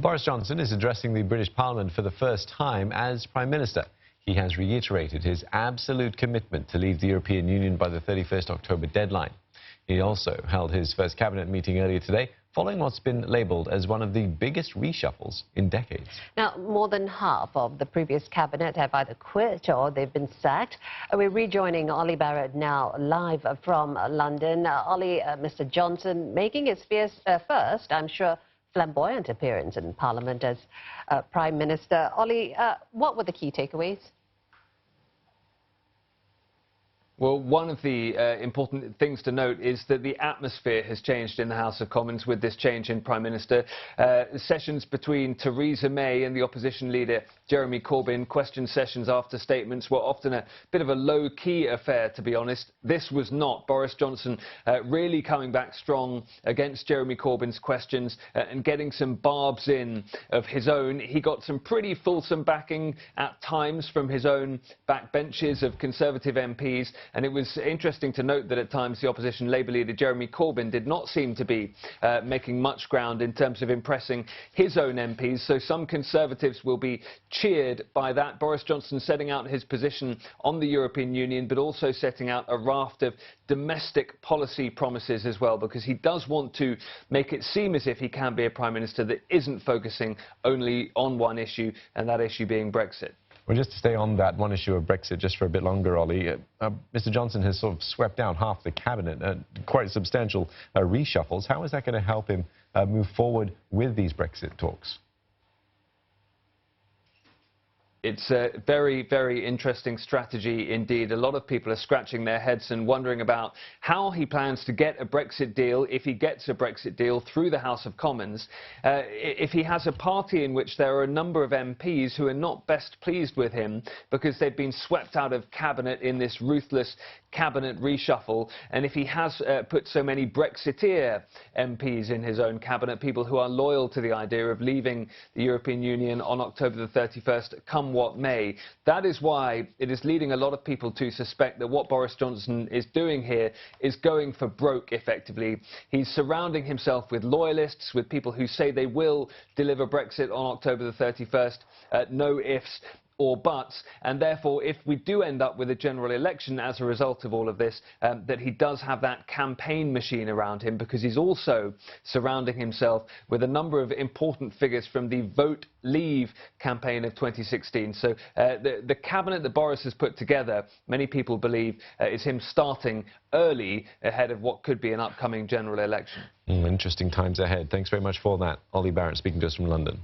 Boris Johnson is addressing the British Parliament for the first time as Prime Minister. He has reiterated his absolute commitment to leave the European Union by the 31st October deadline. He also held his first cabinet meeting earlier today, following what's been labelled as one of the biggest reshuffles in decades. Now, more than half of the previous cabinet have either quit or they've been sacked. We're rejoining Ollie Barrett now live from London. Ollie, Mr. Johnson making his first, I'm sure, flamboyant appearance in Parliament as Prime Minister. Ollie, what were the key takeaways? Well, one of the important things to note is that the atmosphere has changed in the House of Commons with this change in Prime Minister. Sessions between Theresa May and the opposition leader Jeremy Corbyn, question sessions after statements, were often a bit of a low-key affair, to be honest. This was not. Boris Johnson really coming back strong against Jeremy Corbyn's questions and getting some barbs in of his own. He got some pretty fulsome backing at times from his own backbenches of Conservative MPs. And it was interesting to note that at times the opposition Labour leader Jeremy Corbyn did not seem to be making much ground in terms of impressing his own MPs. So some Conservatives will be cheered by that. Boris Johnson setting out his position on the European Union, but also setting out a raft of domestic policy promises as well, because he does want to make it seem as if he can be a Prime Minister that isn't focusing only on one issue, and that issue being Brexit. Well, just to stay on that one issue of Brexit just for a bit longer, Ollie, Mr. Johnson has sort of swept out half the cabinet, quite substantial reshuffles. How is that going to help him move forward with these Brexit talks? It's a very, very interesting strategy indeed. A lot of people are scratching their heads and wondering about how he plans to get a Brexit deal, if he gets a Brexit deal, through the House of Commons. If he has a party in which there are a number of MPs who are not best pleased with him because they've been swept out of cabinet in this ruthless cabinet reshuffle, and if he has put so many Brexiteer MPs in his own cabinet, people who are loyal to the idea of leaving the European Union on October the 31st, come what may. That is why it is leading a lot of people to suspect that what Boris Johnson is doing here is going for broke, effectively. He's surrounding himself with loyalists, with people who say they will deliver Brexit on October the 31st, no ifs or buts, and therefore if we do end up with a general election as a result of all of this, that he does have that campaign machine around him, because he's also surrounding himself with a number of important figures from the Vote Leave campaign of 2016. So the cabinet that Boris has put together, many people believe, is him starting early ahead of what could be an upcoming general election. Interesting times ahead. Thanks very much for that. Ollie Barrett speaking to us from London.